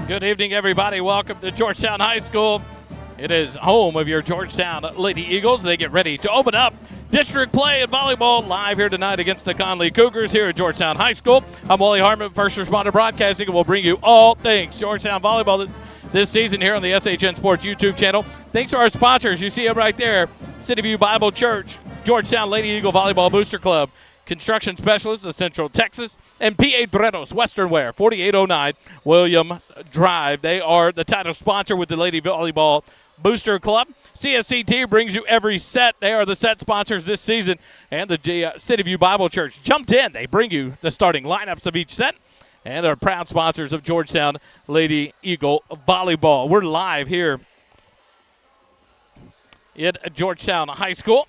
Good evening, everybody. Welcome to Georgetown High School. It is home of your Georgetown Lady Eagles. They get ready to open up district play in volleyball live here tonight against the Connally Cougars here at Georgetown High School. I'm Wally Hartman, First Responder Broadcasting, and we'll bring you all things Georgetown volleyball this season here on the SHN Sports YouTube channel. Thanks to our sponsors. You see them right there. City View Bible Church, Georgetown Lady Eagle Volleyball Booster Club, Construction Specialists of Central Texas, and Piedreros Western Wear, 4809 William Drive. They are the title sponsor with the Lady Volleyball Booster Club. CSCT brings you every set. They are the set sponsors this season. And the City View Bible Church jumped in. They bring you the starting lineups of each set and are proud sponsors of Georgetown Lady Eagle Volleyball. We're live here at Georgetown High School.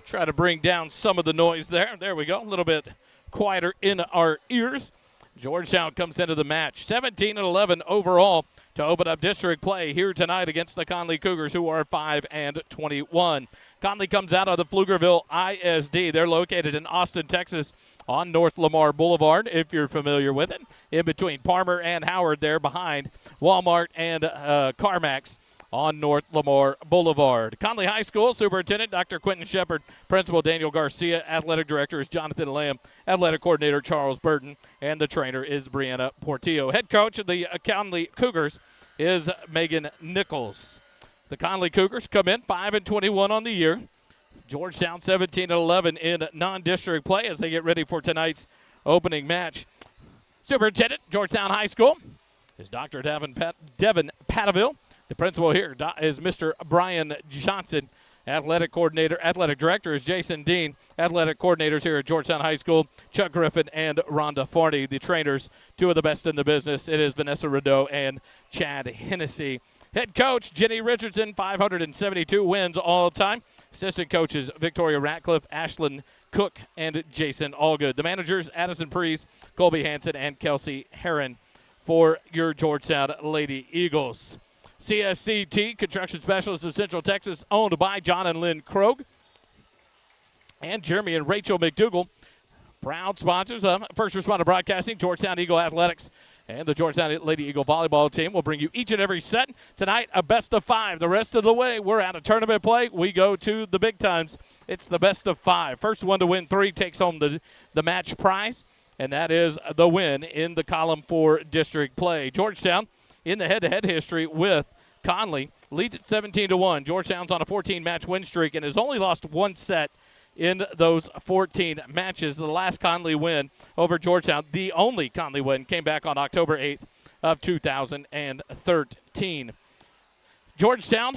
Try to bring down some of the noise there. There we go. A little bit quieter in our ears. Georgetown comes into the match 17-11 overall to open up district play here tonight against the Connally Cougars, who are 5-21. Connally comes out of the Pflugerville ISD. They're located in Austin, Texas, on North Lamar Boulevard, if you're familiar with it, in between Palmer and Howard there behind Walmart and CarMax on North Lamar Boulevard. Connally High School Superintendent Dr. Quentin Shepard, Principal Daniel Garcia, Athletic Director is Jonathan Lamb, Athletic Coordinator Charles Burton, and the trainer is Brianna Portillo. Head coach of the Connally Cougars is Megan Nichols. The Connally Cougars come in 5-21 on the year. Georgetown 17-11 in non-district play as they get ready for tonight's opening match. Superintendent, Georgetown High School, is Dr. Devin Pataville. The principal here is Mr. Brian Johnson. Athletic director is Jason Dean. Athletic coordinators here at Georgetown High School, Chuck Griffin and Rhonda Farney. The trainers, two of the best in the business. It is Vanessa Rideau and Chad Hennessy. Head coach, Jenny Richardson, 572 wins all time. Assistant coaches, Victoria Ratcliffe, Ashlyn Cook, and Jason Allgood. The managers, Addison Prees, Colby Hansen, and Kelsey Herron for your Georgetown Lady Eagles. CSCT, Construction Specialists of Central Texas, owned by John and Lynn Krogh and Jeremy and Rachel McDougall. Proud sponsors of First Responder Broadcasting, Georgetown Eagle Athletics, and the Georgetown Lady Eagle Volleyball team will bring you each and every set. Tonight, a best of 5. The rest of the way, we're out of tournament play. We go to the big times. It's the best of 5. First one to win 3 takes home the match prize, and that is the win in the column for district play. Georgetown, in the head-to-head history with Connally, leads at 17-1. Georgetown's on a 14-match win streak and has only lost one set in those 14 matches. The last Connally win over Georgetown, the only Connally win, came back on October 8th of 2013. Georgetown,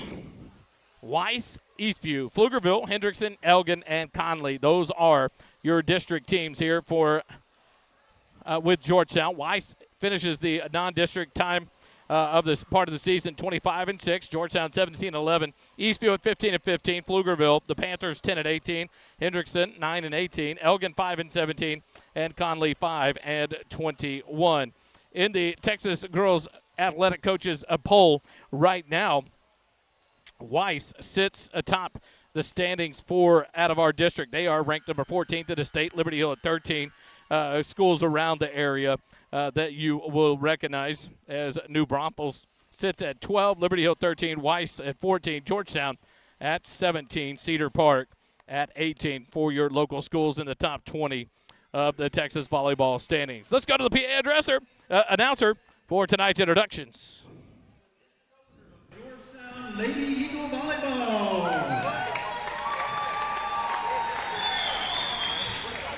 Weiss, Eastview, Pflugerville, Hendrickson, Elgin, and Connally. Those are your district teams here for with Georgetown. Weiss finishes the non-district time of this part of the season 25-6. Georgetown 17-11. Eastview at 15-15. Pflugerville, the Panthers 10-18. Hendrickson 9-18. Elgin 5-17, and Connally 5-21. In the Texas Girls Athletic Coaches poll right now, Weiss sits atop the standings for out of our district. They are ranked number 14th in the state. Liberty Hill at 13. Schools around the area that you will recognize as New Braunfels sits at 12, Liberty Hill 13, Weiss at 14, Georgetown at 17, Cedar Park at 18 for your local schools in the top 20 of the Texas volleyball standings. Let's go to the PA announcer for tonight's introductions. Georgetown Lady Eagle Volleyball.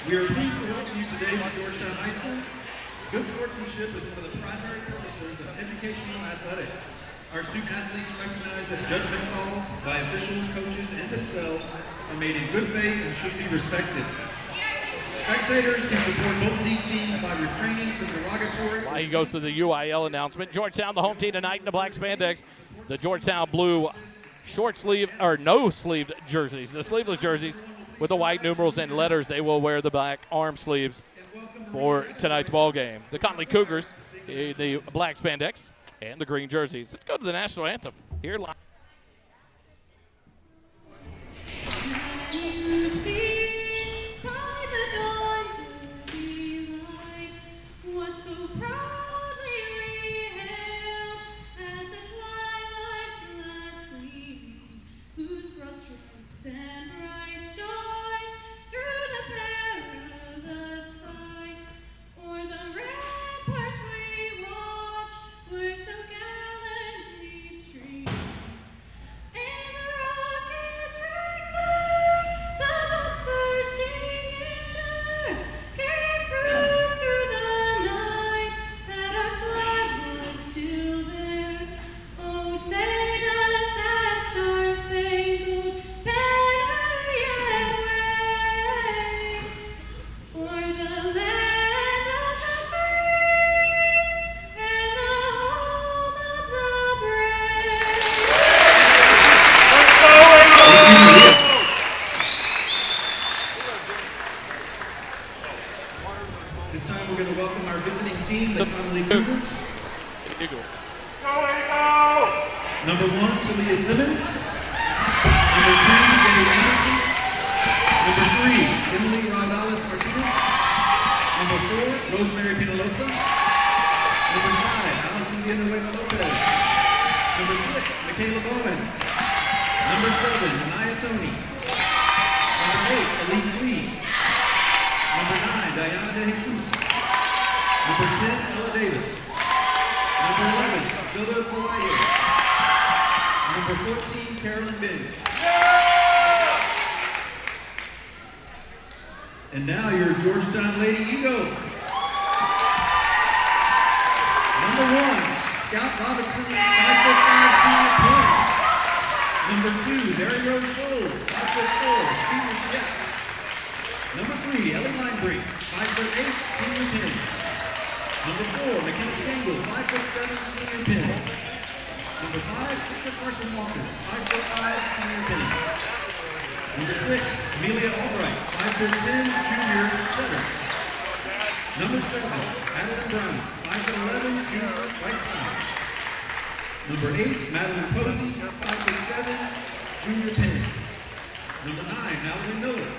We are pleased to welcome you today to Georgetown High School. Good sportsmanship is one of the primary purposes of educational athletics. Our student athletes recognize that judgment calls by officials, coaches, and themselves are made in good faith and should be respected. Spectators can support both these teams by refraining from derogatory. While he goes to the UIL announcement, Georgetown, the home team tonight in the black spandex. The Georgetown blue short sleeve or no sleeved jerseys. The sleeveless jerseys with the white numerals and letters, they will wear the black arm sleeves for tonight's ball game. The Connally Cougars, the black spandex and the green jerseys. Let's go to the national anthem here live. This time we're going to welcome our visiting team, the Connally Cougars. Number 1, Talia Simmons. Number 2, Jenny Anderson. Number 3, Emily Rodales Martinez. Number 4, Rosemary Pinalosa. Number 5, Allison Villanueva Lopez. Number 6, Michaela Bowens. Number 7, Anaya Tony. Number 8, Elise Lee. Number 9, Diana De Jesus. Number 10, Ella Davis. Number 11, Zilda Palaye. Number 14, Carolyn Binge. And now your Georgetown Lady Eagles. Number 1, Scout Robinson, 5'5" senior point. Number 2, Mary Rose Scholes, 5'4", senior yes. Number 3, Ellie Linebrink, 5'8", senior pin. Number 4, McKenna Stengel, 5'7", senior pin. Number 5, Trisha Carson Walker, 5'5", senior pin. Number 6, Amelia Albright, 5'10", junior setter. Number 7, Madeline Brown, 5'11", junior right side. Number 8, Madeline Posey, 5'7", junior pin. Number 9, Madeline Miller,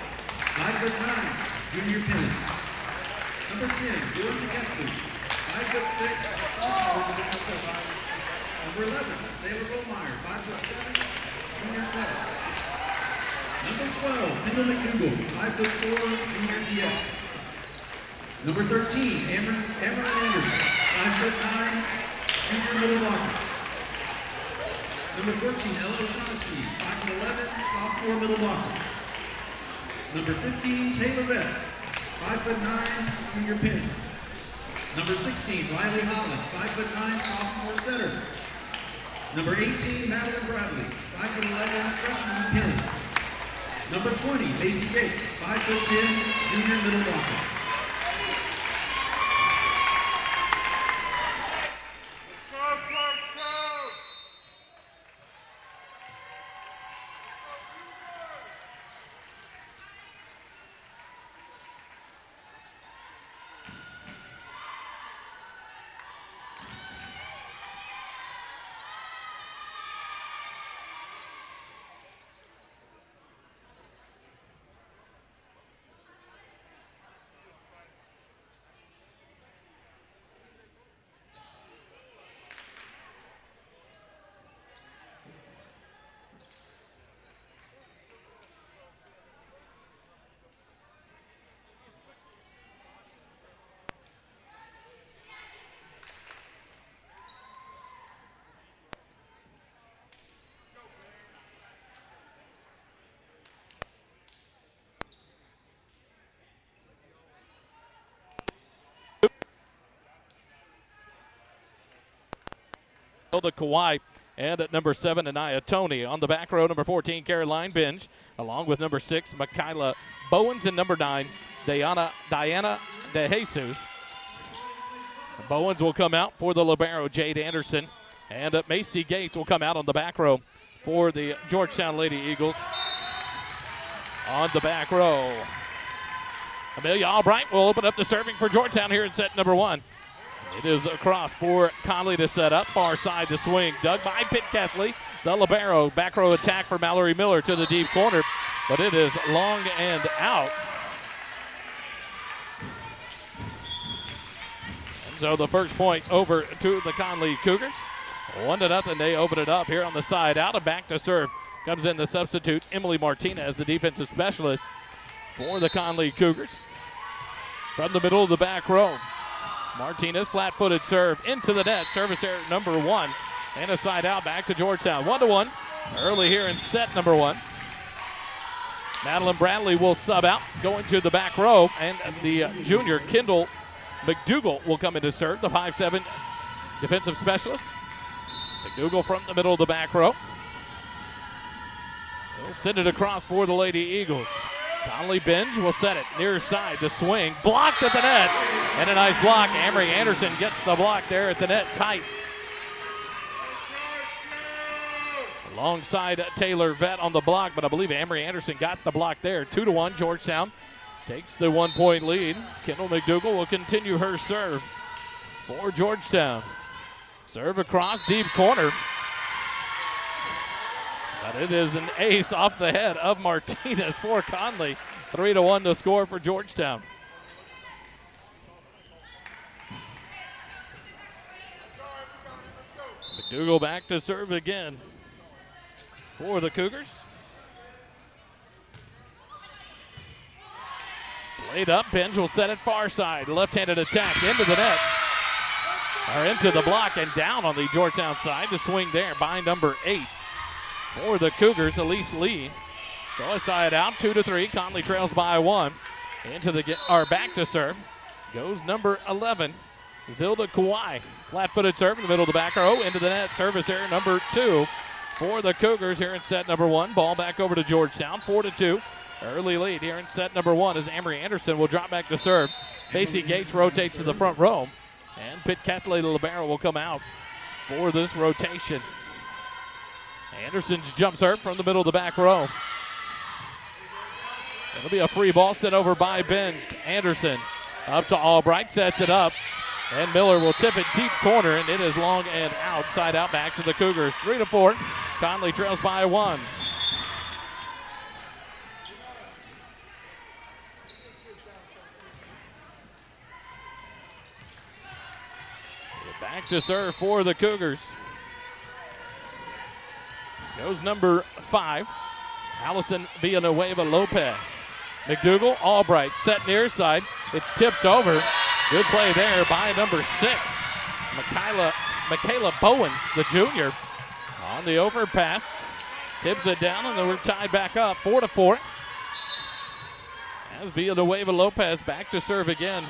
5'9", junior pin. Number 10, Jordan Kessler, 5'6", sophomore. Number 11, Sailor Rollmeyer, 5'7", junior setter. Number 12, Kendall McDougal, 5'4", junior DS. Number 13, Amber Anderson, 5'9", junior middle blocker. Number 14, Ella O'Shaughnessy, 5'11", sophomore middle blocker. Number 15, Taylor Rett, 5'9", junior pin. Number 16, Riley Holland, 5'9", sophomore setter. Number 18, Madeline Bradley, 5'11", freshman pin. Number 20, Macy Gates, 5'10", junior middle blocker. The Kawhi, and at number 7, Anaya Tony. On the back row, number 14, Caroline Binge, along with number 6, Michaela Bowens, and number 9, Diana De Jesus. Bowens will come out for the libero, Jade Anderson, and Macy Gates will come out on the back row for the Georgetown Lady Eagles on the back row. Amelia Albright will open up the serving for Georgetown here in set number 1. It is across for Connally to set up. Far side to swing. Dug by Pitt Keithley. The libero. Back row attack for Mallory Miller to the deep corner. But it is long and out. And so the first point over to the Connally Cougars. 1-0. They open it up here on the side. Out and back to serve. Comes in the substitute, Emily Martinez, the defensive specialist for the Connally Cougars. From the middle of the back row. Martinez, flat-footed serve into the net. Service error number 1. And a side out back to Georgetown. 1-1 early here in set number 1. Madeline Bradley will sub out, going to the back row. And the junior, Kendall McDougal, will come in to serve, the 5'7" defensive specialist. McDougal from the middle of the back row. They'll send it across for the Lady Eagles. Connally Binge will set it near side to swing. Blocked at the net. And a nice block. Amory Anderson gets the block there at the net tight. Alongside Taylor Vett on the block, but I believe Amory Anderson got the block there. 2-1. Georgetown takes the 1-point lead. Kendall McDougal will continue her serve for Georgetown. Serve across deep corner. But it is an ace off the head of Martinez for Connally. 3-1 to score for Georgetown. McDougal back to serve again for the Cougars. Played up, Binge will set it far side. Left-handed attack into the net. Or into the block and down on the Georgetown side. The swing there by number 8 for the Cougars, Elise Lee. So a side out, 2-3. Connally trails by 1. Into the back to serve goes number 11, Zilda Kawhi. Flat-footed serve in the middle of the back row. Into the net, service error number 2 for the Cougars here in set number 1. Ball back over to Georgetown, 4-2. Early lead here in set number 1 as Amory Anderson will drop back to serve. Macy Gates rotates to the front row. And Pitt Keithley, the libero, will come out for this rotation. Anderson's jump serve from the middle of the back row. It'll be a free ball sent over by Binge. Anderson up to Albright, sets it up. And Miller will tip it deep corner, and it is long and out. Side out back to the Cougars. 3-4. Connally trails by 1. Back to serve for the Cougars. Goes number 5, Allison Villanueva Lopez. McDougal, Albright, set near side. It's tipped over. Good play there by number 6, Michaela Bowens, the junior, on the overpass. Tips it down, and then we're tied back up, 4-4. As Villanueva Lopez back to serve again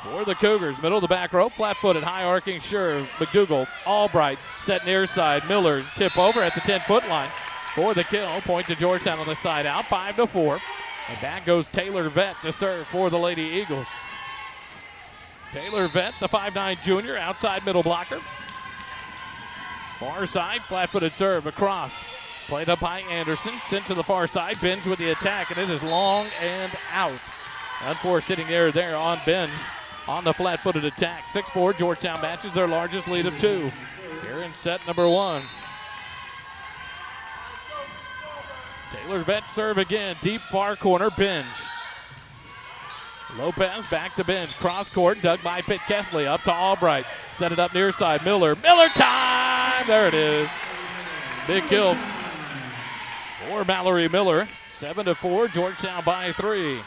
for the Cougars. Middle of the back row, flat-footed, high-arcing serve. McDougal, Albright, set near side. Miller, tip over at the 10-foot line for the kill. Point to Georgetown on the side out, 5-4. And back goes Taylor Vett to serve for the Lady Eagles. Taylor Vett, the 5'9 junior, outside middle blocker. Far side, flat-footed serve across. Played up by Anderson, sent to the far side. Binge with the attack, and it is long and out. Unforced hitting error there on Binge on the flat-footed attack. 6-4, Georgetown matches their largest lead of 2 here in set number 1. Taylor Vett serve again, deep far corner, Binge. Lopez back to Binge, cross court, dug by Pitt Keithley, up to Albright. Set it up near side, Miller time! There it is. Big kill for Mallory Miller. 7-4, Georgetown by 3.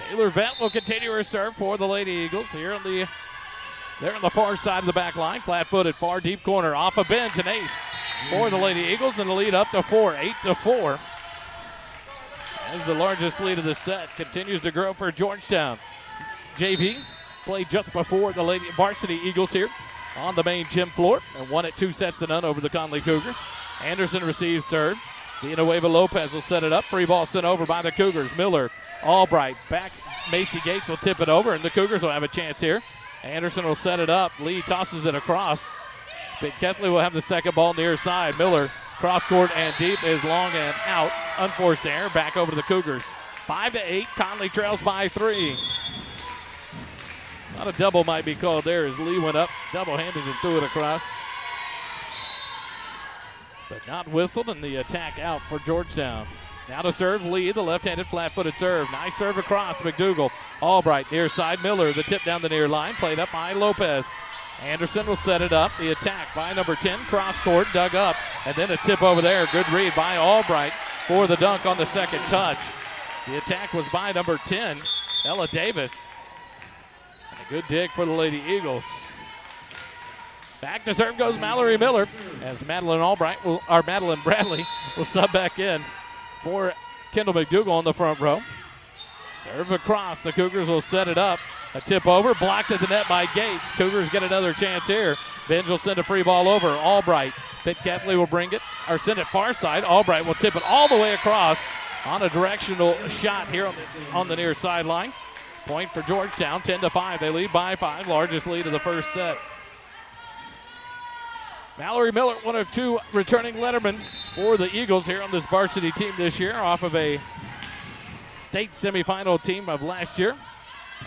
Taylor Vett will continue her serve for the Lady Eagles here on the far side of the back line. Flat-footed, far deep corner, off a Binge, an ace for the Lady Eagles, and the lead up to 4, 8-4. As the largest lead of the set continues to grow for Georgetown. JV played just before the Lady Varsity Eagles here on the main gym floor and won it 2-0 over the Connally Cougars. Anderson receives serve. Villanueva Lopez will set it up. Free ball sent over by the Cougars. Miller, Albright, back. Macy Gates will tip it over, and the Cougars will have a chance here. Anderson will set it up. Lee tosses it across. Ketley will have the second ball near side. Miller, cross court and deep, is long and out. Unforced error, back over to the Cougars. 5-8, Connally trails by 3. Not a double might be called there as Lee went up double-handed and threw it across. But not whistled, and the attack out for Georgetown. Now to serve Lee, the left-handed flat-footed serve. Nice serve across, McDougal. Albright near side, Miller, the tip down the near line, played up by Lopez. Anderson will set it up. The attack by number 10, cross court, dug up, and then a tip over there. Good read by Albright for the dunk on the second touch. The attack was by number 10, Ella Davis. And a good dig for the Lady Eagles. Back to serve goes Mallory Miller as Madeline Bradley will sub back in for Kendall McDougal on the front row. Serve across. The Cougars will set it up. A tip over, blocked at the net by Gates. Cougars get another chance here. Benj will send a free ball over. Albright. Ketley will bring it, or send it far side. Albright will tip it all the way across on a directional shot here on the near sideline. Point for Georgetown, 10-5. They lead by 5, largest lead of the first set. Mallory Miller, one of 2 returning lettermen for the Eagles here on this varsity team this year, off of a state semifinal team of last year.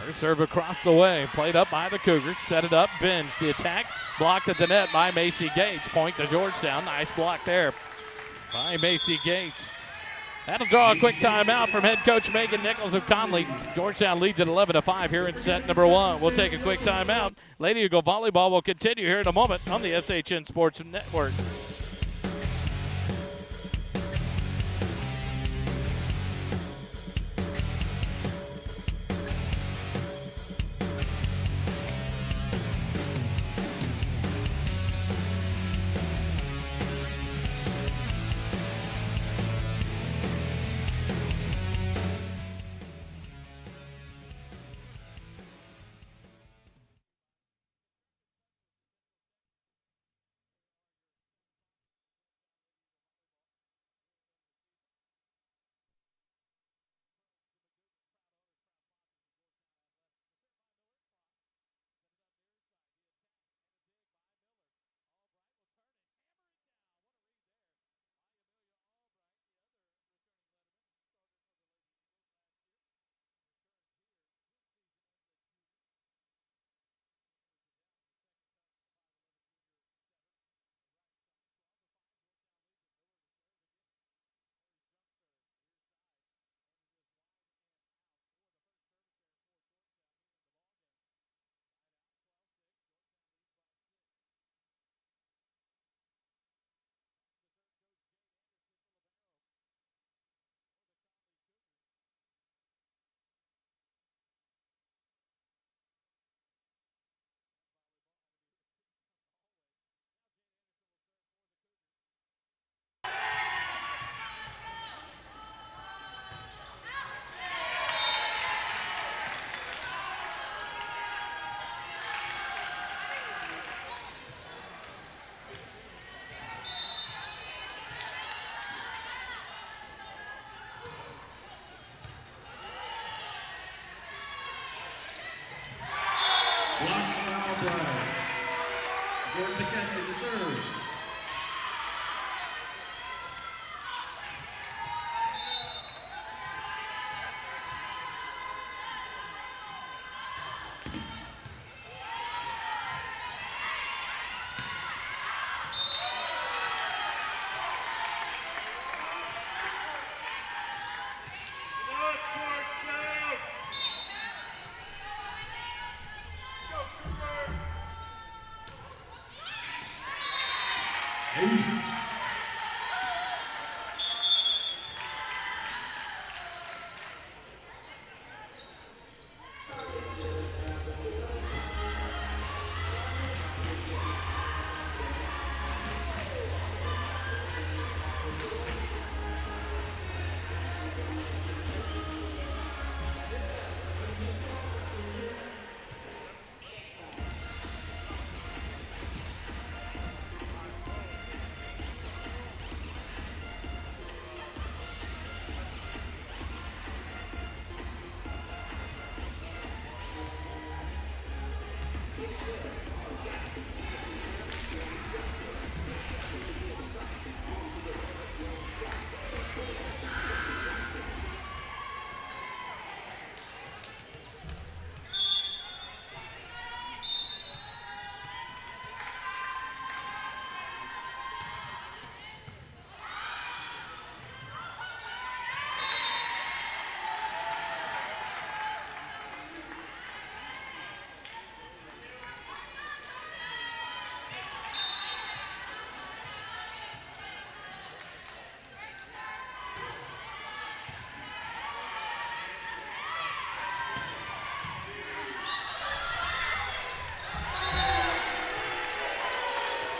Her serve across the way, played up by the Cougars, set it up, Benj. The attack, blocked at the net by Macy Gates. Point to Georgetown, nice block there by Macy Gates. That'll draw a quick timeout from head coach Megan Nichols of Connally. Georgetown leads at 11-5 here in set number 1. We'll take a quick timeout. Lady Eagle Volleyball will continue here in a moment on the SHN Sports Network. Jordan Ketley to serve.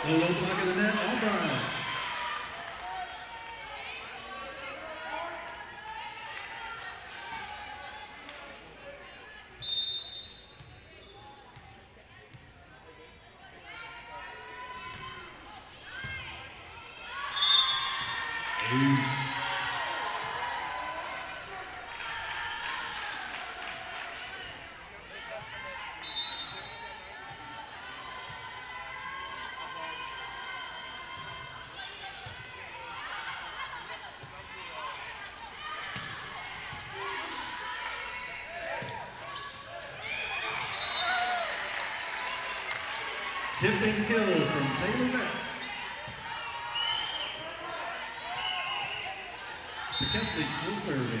Low block of the net, Albright. Tipping kill from Taylor Beck. The Catholics still serving.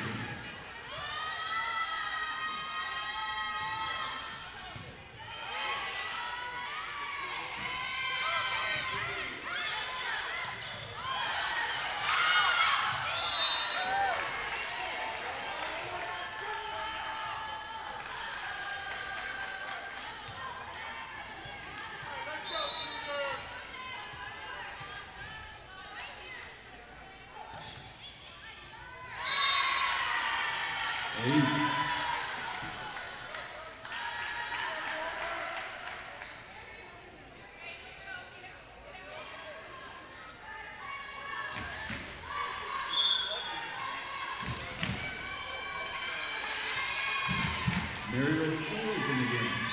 Mary Rose Show is in the game.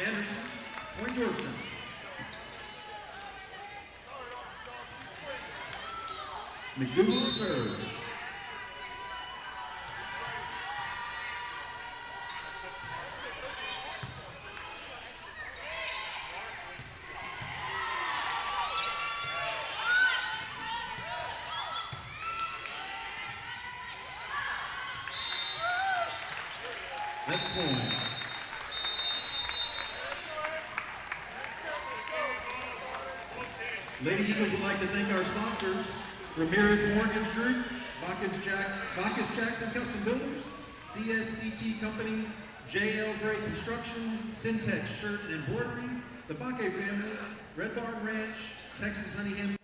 Anderson, point Georgetown. McDougal serve. Net point. Lady Eagles would like to thank our sponsors, Ramirez Mortgage Group, Bacchus Jackson Custom Builders, CSCT Company, JL Gray Construction, Syntex Shirt and Embroidery, the Bakke family, Red Barn Ranch, Texas Honey Ham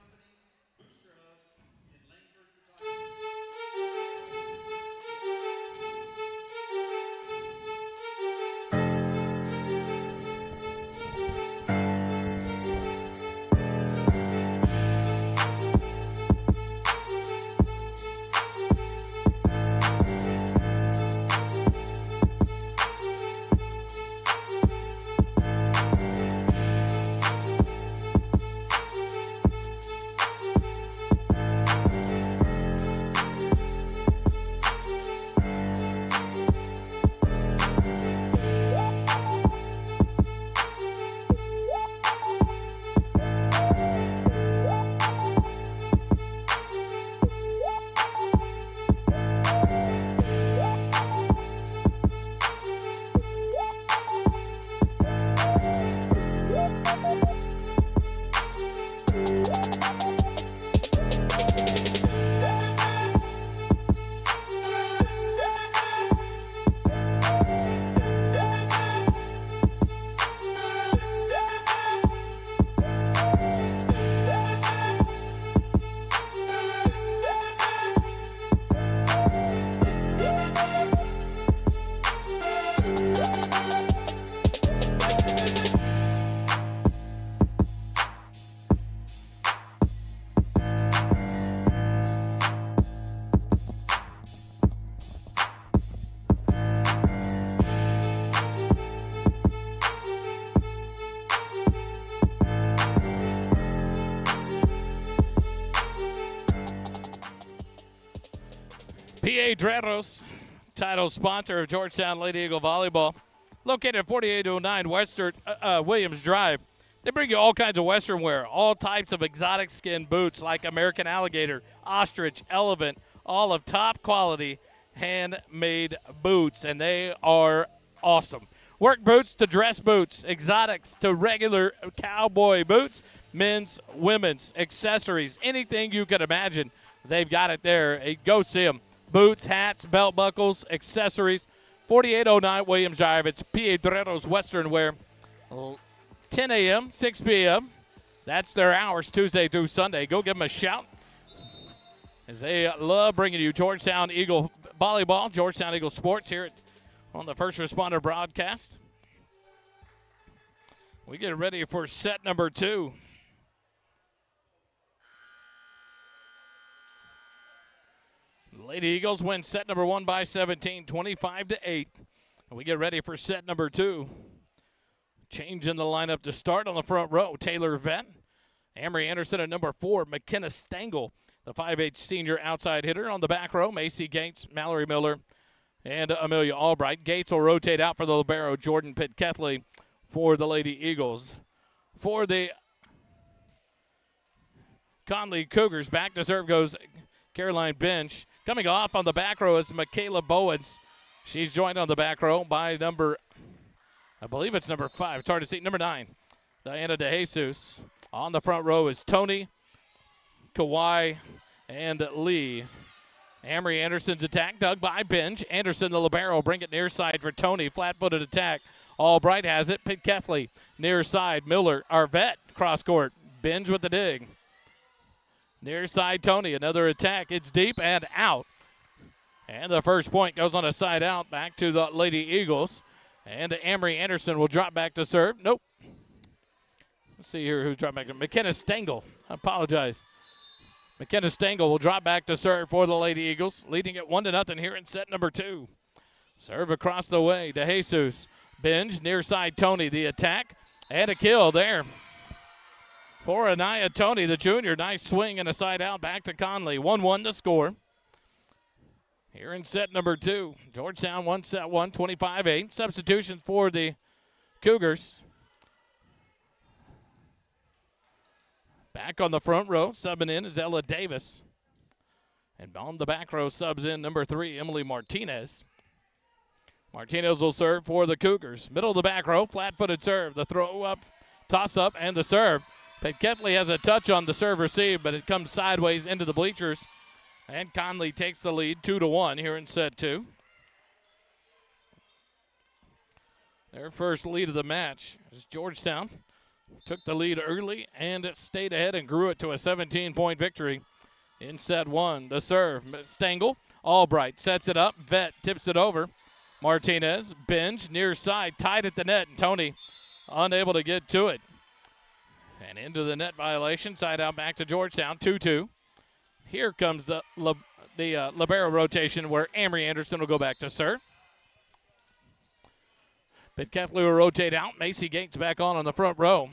Piedreros, title sponsor of Georgetown Lady Eagle Volleyball, located at 4809 Western Williams Drive. They bring you all kinds of Western wear, all types of exotic skin boots like American Alligator, Ostrich, Elephant, all of top quality handmade boots, and they are awesome. Work boots to dress boots, exotics to regular cowboy boots, men's, women's, accessories, anything you could imagine, they've got it there. Hey, go see them. Boots, hats, belt buckles, accessories. 4809 Williams Drive. It's Piedreros Western Wear. 10 a.m., 6 p.m. That's their hours, Tuesday through Sunday. Go give them a shout, as they love bringing you Georgetown Eagle Volleyball, Georgetown Eagle Sports here on the First Responder broadcast. We get ready for set number 2. Lady Eagles win set number 1 by 17, 25-8. We get ready for set number 2. Change in the lineup to start on the front row. Taylor Vett, Amory Anderson at number 4. McKenna Stengel, the 5'8 senior outside hitter. On the back row, Macy Gates, Mallory Miller, and Amelia Albright. Gates will rotate out for the libero, Jordan Pitketley, for the Lady Eagles. For the Connally Cougars, back to serve goes Caroline Bench. Coming off on the back row is Michaela Bowens. She's joined on the back row by I believe it's number 5. It's hard to see. Number 9, Diana DeJesus. On the front row is Tony, Kawhi, and Lee. Amory Anderson's attack dug by Bench. Anderson, the libero, bring it near side for Tony. Flat-footed attack. Albright has it. Pitketley near side. Miller, Arvette, cross court. Bench with the dig. Near side, Tony. Another attack. It's deep and out. And the first point goes on a side out back to the Lady Eagles. And Amory Anderson will drop back to serve. Nope. Let's see here who's dropping back. McKenna Stengel. I apologize. McKenna Stengel will drop back to serve for the Lady Eagles, leading it 1-0 here in set number 2. Serve across the way. DeJesus. Binge, near side Tony, the attack. And a kill there for Anaya Tony, the junior. Nice swing and a side out back to Conley. 1-1 the score. Here in set number 2, Georgetown won set 1, 25-8. Substitutions for the Cougars. Back on the front row, subbing in is Ella Davis. And on the back row, subs in number 3, Emily Martinez. Martinez will serve for the Cougars. Middle of the back row, flat-footed serve. The throw up, toss up, and the serve. Pitketley has a touch on the serve receive, but it comes sideways into the bleachers. And Conley takes the lead 2-1 here in set 2. Their first lead of the match is Georgetown. Took the lead early and it stayed ahead and grew it to a 17-point victory in set 1. The serve, Stengel, Albright sets it up. Vett tips it over. Martinez, Binge, near side, tied at the net, and Tony unable to get to it. And into the net violation, side out back to Georgetown, 2-2. Here comes the libero rotation where Amory Anderson will go back to serve. Pitketley will rotate out. Macy Gates back on the front row.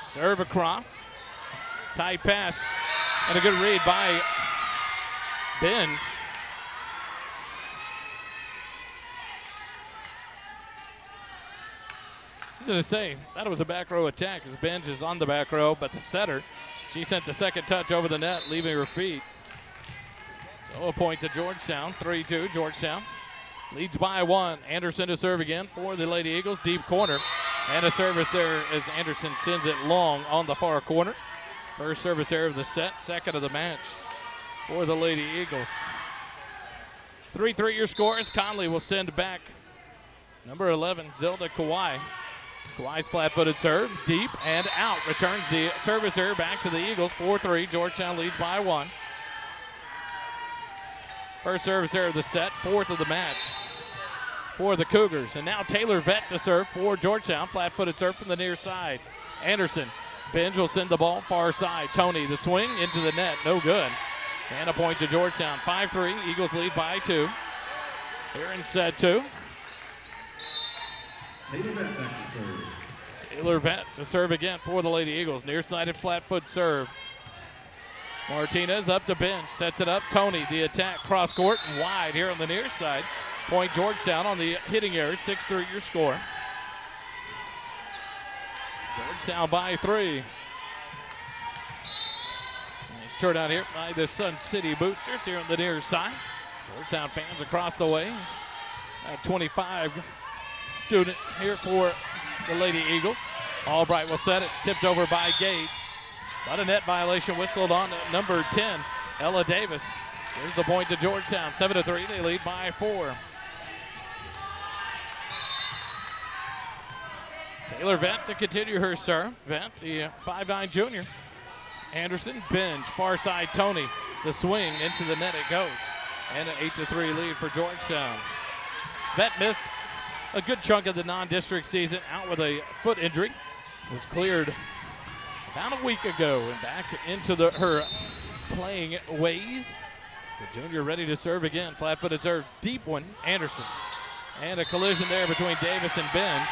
Serve across. Tight pass. And a good read by Binge. I was going to say, that was a back row attack as Binge is on the back row, but the setter, she sent the second touch over the net, leaving her feet. So a point to Georgetown, 3-2. Georgetown leads by 1. Anderson to serve again for the Lady Eagles, deep corner. And a service there as Anderson sends it long on the far corner. First service there of the set, second of the match for the Lady Eagles. 3-3 your scores. Conley will send back number 11, Zilda Kawhi. Kawhi's flat-footed serve, deep and out. Returns the service error back to the Eagles, 4-3. Georgetown leads by 1. First service error of the set, fourth of the match for the Cougars. And now Taylor Vett to serve for Georgetown. Flat-footed serve from the near side. Anderson, Binge will send the ball far side. Tony, the swing into the net, no good. And a point to Georgetown, 5-3. Eagles lead by 2. Here in set 2. Taylor Vett back to serve. Taylor Vett to serve again for the Lady Eagles. Near-sided flat-foot serve. Martinez up to bench, sets it up. Tony, the attack, cross court and wide here on the near side. Point Georgetown on the hitting error, 6-3 your score. Georgetown by 3. Nice turnout here by the Sun City Boosters here on the near side. Georgetown fans across the way. 25 students here for the Lady Eagles. Albright will set it, tipped over by Gates. But a net violation whistled on number 10, Ella Davis. Here's the point to Georgetown, 7-3, they lead by 4. Taylor Vent to continue her serve. Vent, the 5'9 junior. Anderson, Binge, far side Tony. The swing into the net it goes. And an 8-3 lead for Georgetown. Vent missed a good chunk of the non-district season, out with a foot injury. Was cleared about a week ago and back into her playing ways. The junior ready to serve again. Flat-footed serve, deep one, Anderson. And a collision there between Davis and Binge.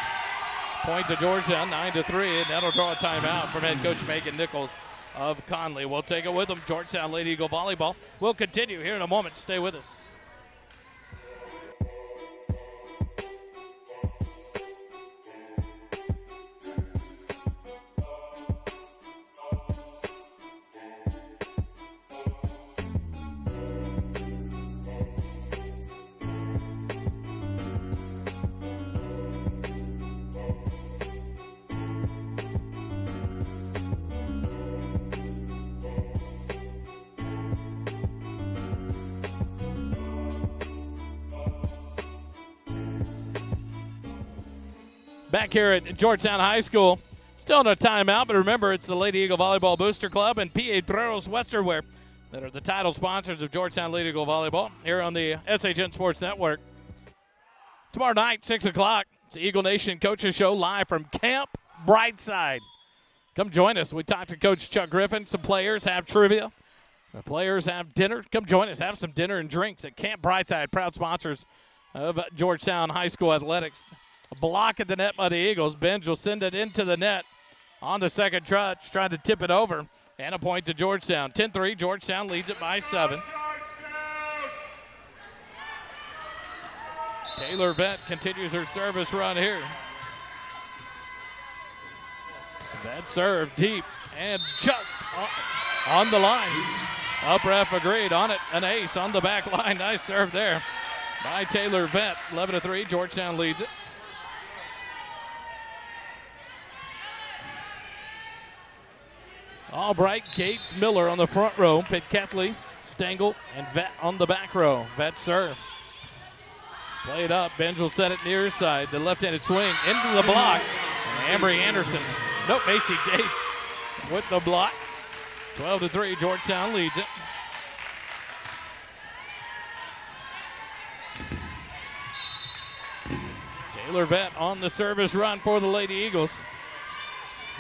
Point to Georgetown, 9-3, and that'll draw a timeout from head coach Megan Nichols of Connally. We'll take it with them. Georgetown Lady Eagle Volleyball will continue here in a moment. Stay with us. Back here at Georgetown High School, still in a timeout, but remember it's the Lady Eagle Volleyball Booster Club and Piedreros Westerwear that are the title sponsors of Georgetown Lady Eagle Volleyball here on the SHN Sports Network. Tomorrow night, 6 o'clock, it's the Eagle Nation Coaches Show live from Camp Brightside. Come join us. We talked to Coach Chuck Griffin. Some players have trivia. The players have dinner. Come join us. Have some dinner and drinks at Camp Brightside, proud sponsors of Georgetown High School Athletics. A block at the net by the Eagles. Benj will send it into the net on the second touch, trying to tip it over. And a point to Georgetown. 10-3, Georgetown leads it by 7. Taylor Vett continues her service run here. That serve deep and just on the line. Up ref agreed on it. An ace on the back line. Nice serve there by Taylor Vett. 11-3, Georgetown leads it. Albright, Gates, Miller on the front row. Pitcatley, Stengel, and Vett on the back row. Vett serve. Played up. Benj will set it near side. The left-handed swing into the block. And Ambry Anderson. Nope, Macy Gates with the block. 12-3, Georgetown leads it. Taylor Vett on the service run for the Lady Eagles.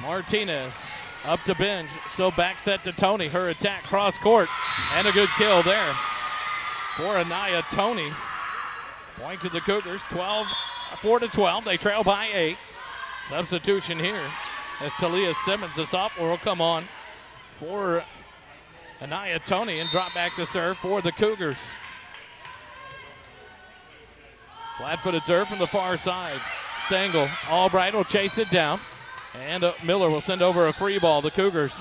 Martinez up to Benj, so back set to Tony. Her attack cross court, and a good kill there for Anaya Tony. Point to the Cougars, 4-12. They trail by 8. Substitution here as Talia Simmons, the sophomore, will come on for Anaya Tony and drop back to serve for the Cougars. Flat-footed serve from the far side. Stengel, Albright will chase it down. And Miller will send over a free ball. The Cougars.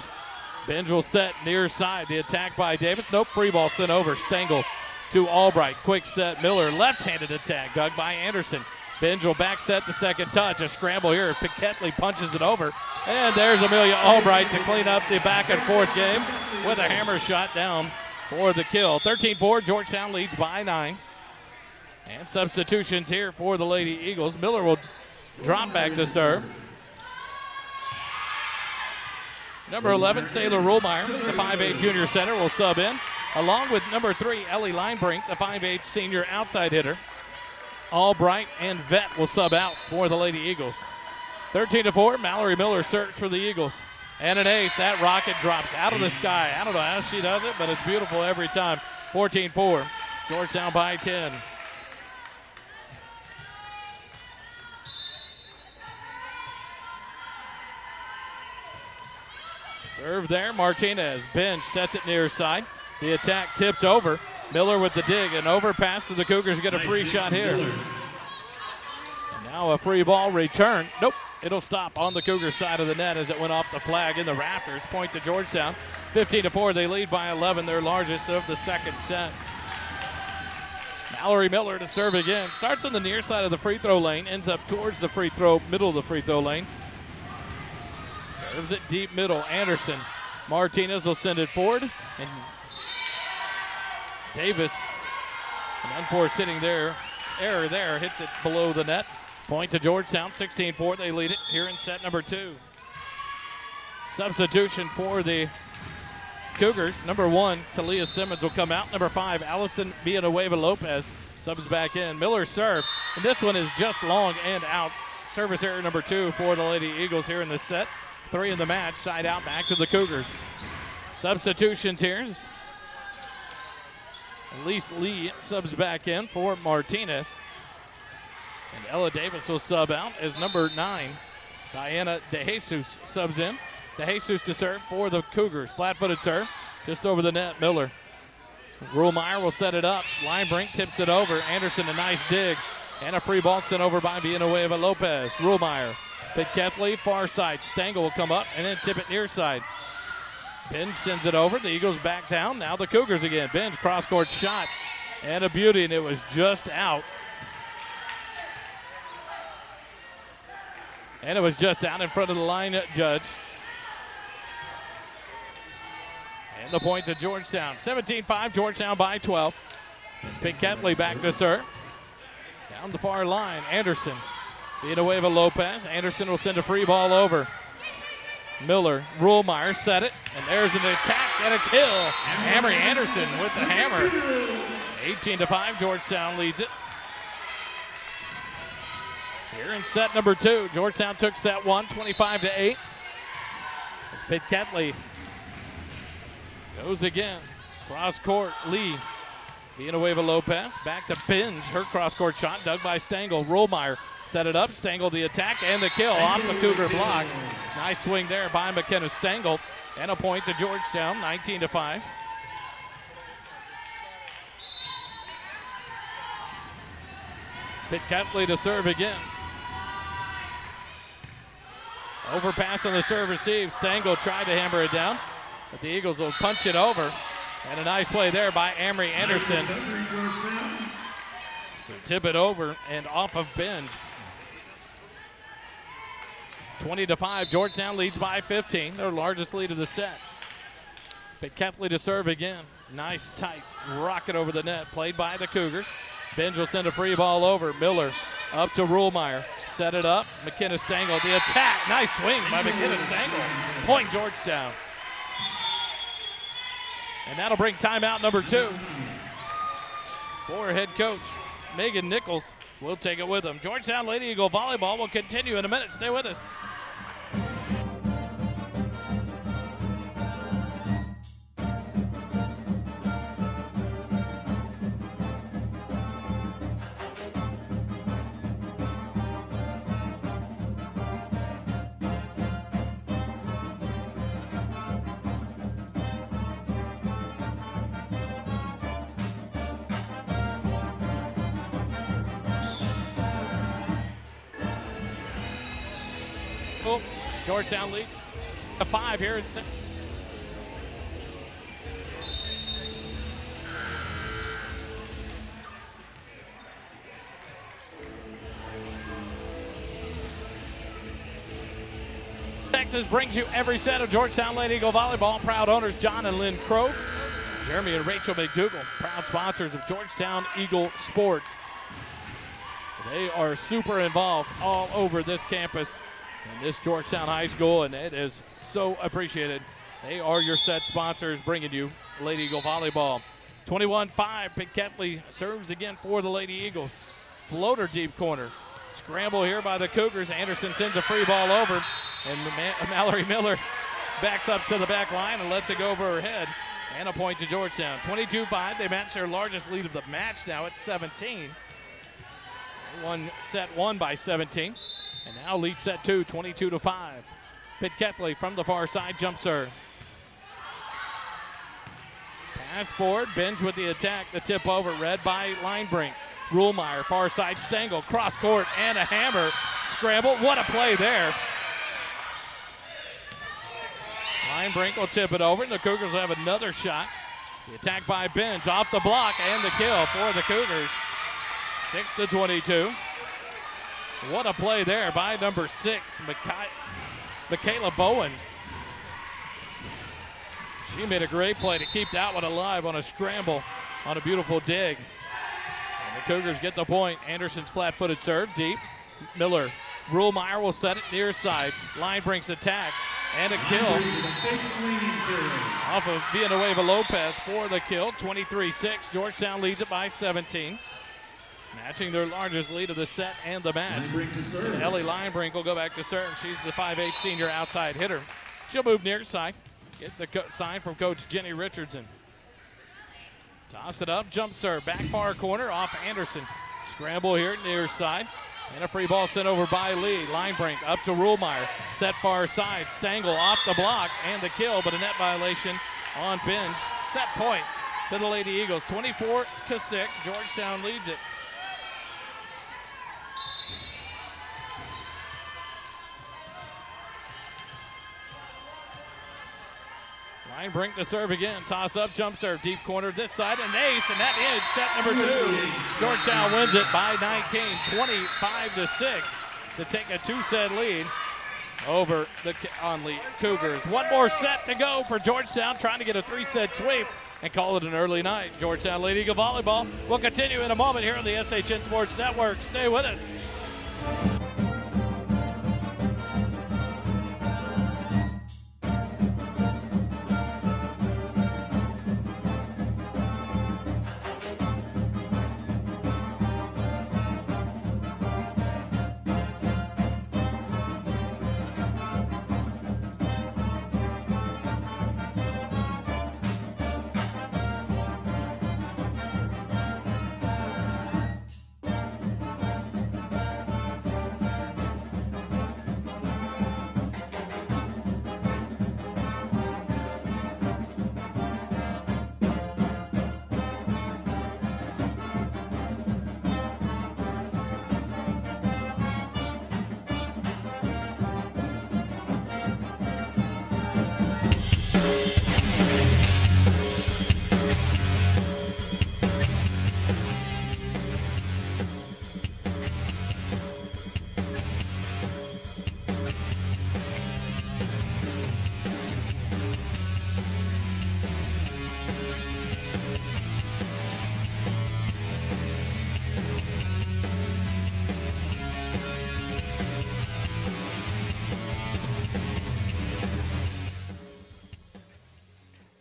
Benj will set near side. The attack by Davis. Nope, free ball sent over. Stengel to Albright. Quick set. Miller, left-handed attack. Dug by Anderson. Benj will back set the second touch. A scramble here. Piquetley punches it over. And there's Amelia Albright to clean up the back and forth game with a hammer shot down for the kill. 13-4, Georgetown leads by 9. And substitutions here for the Lady Eagles. Miller will drop back to serve. Number 11, Sailor Ruhlmeyer, the 5'8 junior center, will sub in, along with number 3, Ellie Linebrink, the 5'8 senior outside hitter. Albright and Vett will sub out for the Lady Eagles. 13-4, Mallory Miller serves for the Eagles. And an ace. That rocket drops out of the sky. I don't know how she does it, but it's beautiful every time. 14-4, Georgetown by 10. Serve there, Martinez. Bench sets it near side. The attack tipped over. Miller with the dig. An overpass to the Cougars get a free shot here. And now a free ball return. Nope. It'll stop on the Cougars side of the net as it went off the flag in the rafters. Point to Georgetown. 15-4. They lead by 11, their largest of the second set. Mallory Miller to serve again. Starts on the near side of the free throw lane. Ends up towards the middle of the free throw lane. Serves it deep middle. Anderson. Martinez will send it forward. And Davis, an unforced sitting there. Error there. Hits it below the net. Point to Georgetown. 16-4. They lead it here in set number 2. Substitution for the Cougars. Number 1, Talia Simmons will come out. Number 5, Allison Villanueva Lopez subs back in. Miller serve. And this one is just long and outs. Service error number 2 for the Lady Eagles here in this set. 3 in the match. Side out back to the Cougars. Substitutions here. Elise Lee subs back in for Martinez. And Ella Davis will sub out as number 9, Diana DeJesus subs in. DeJesus to serve for the Cougars. Flat-footed serve just over the net. Miller. Ruhlmeyer will set it up. Line brink tips it over. Anderson a nice dig. And a free ball sent over by Villanueva Lopez. Ruhlmeyer. Ketley, far side. Stengel will come up and then tip it near side. Binge sends it over. The Eagles back down. Now the Cougars again. Binge cross-court shot. And a beauty, and it was just out. And it was just out in front of the line judge. And the point to Georgetown. 17-5, Georgetown by 12. It's Ketley back to serve. Down the far line, Anderson. Villanueva Lopez. Anderson will send a free ball over. Miller, Ruhlmeyer set it, and there's an attack and a kill. Amory Anderson with the hammer. 18-5, Georgetown leads it. Here in set number 2, Georgetown took set 1, 25-8. As Ketley goes again. Cross court, Lee. Villanueva Lopez back to Binge. Her cross court shot dug by Stengel. Ruhlmeyer set it up. Stengel the attack and the kill off the Cougar block. Nice swing there by McKenna Stengel. And a point to Georgetown, 19-5. Ketley to serve again. Overpass on the serve receive. Stengel tried to hammer it down, but the Eagles will punch it over. And a nice play there by Amory Anderson to tip it over and off of Binge. 20-5, Georgetown leads by 15, their largest lead of the set. Ketley to serve again. Nice tight rocket over the net, played by the Cougars. Binge will send a free ball over. Miller up to Ruhlmeyer. Set it up. McKenna Stengel, the attack. Nice swing by McKenna Stengel. Point Georgetown. And that'll bring timeout number 2 for head coach Megan Nichols. We'll take it with them. Georgetown Lady Eagle Volleyball will continue in a minute. Stay with us. Georgetown lead a 5 here in set. Texas brings you every set of Georgetown Lady Eagle Volleyball. Proud owners John and Lynn Crow, Jeremy and Rachel McDougall, proud sponsors of Georgetown Eagle Sports. They are super involved all over this campus and this Georgetown High School, and it is so appreciated. They are your set sponsors bringing you Lady Eagle Volleyball. 21-5, Ketley serves again for the Lady Eagles. Floater deep corner. Scramble here by the Cougars. Anderson sends a free ball over, and Mallory Miller backs up to the back line and lets it go over her head. And a point to Georgetown. 22-5, they match their largest lead of the match now at 17. They won set 1 by 17. And now lead set 2, 22-5. Ketley from the far side, jump serve. Fast forward, Binge with the attack, the tip over, read by Linebrink. Ruhlmeyer, far side, Stengel, cross court, and a hammer. Scramble, what a play there. Linebrink will tip it over, and the Cougars will have another shot. The attack by Binge, off the block, and the kill for the Cougars. 6-22. What a play there by number 6, Michaela Bowens. She made a great play to keep that one alive on a scramble, on a beautiful dig. And the Cougars get the point. Anderson's flat-footed serve, deep. Miller. Ruhlmeyer will set it near side. Linebrink's attack, and a kill. Off of Villanueva Lopez for the kill, 23-6. Georgetown leads it by 17. Matching their largest lead of the set and the match. Ellie Linebrink will go back to serve. She's the 5'8" senior outside hitter. She'll move near side. Get the sign from Coach Jenny Richardson. Toss it up, jump serve, back far corner off Anderson. Scramble here near side. And a free ball sent over by Lee. Linebrink up to Ruhlmeyer. Set far side. Stengel off the block and the kill, but a net violation on Binge. Set point to the Lady Eagles. 24-6. Georgetown leads it. Linebrink to serve again. Toss up, jump serve, deep corner this side, and ace, and that ends set number 2. Georgetown wins it by 19, 25-6 to take a 2-set lead over the Connally Cougars. One more set to go for Georgetown, trying to get a 3-set sweep and call it an early night. Georgetown Lady Eagle Volleyball will continue in a moment here on the SHN Sports Network. Stay with us.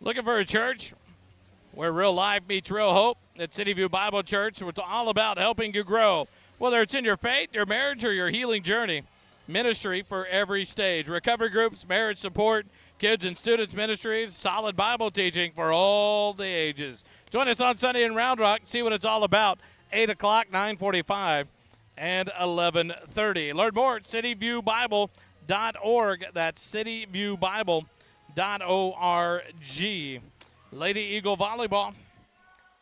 Looking for a church where real life meets real hope? At City View Bible Church, it's all about helping you grow. Whether it's in your faith, your marriage, or your healing journey. Ministry for every stage. Recovery groups, marriage support, kids and students ministries, solid Bible teaching for all the ages. Join us on Sunday in Round Rock. See what it's all about. 8 o'clock, 9:45, and 11:30. Learn more at cityviewbible.org. That's cityviewbible.org. Lady Eagle Volleyball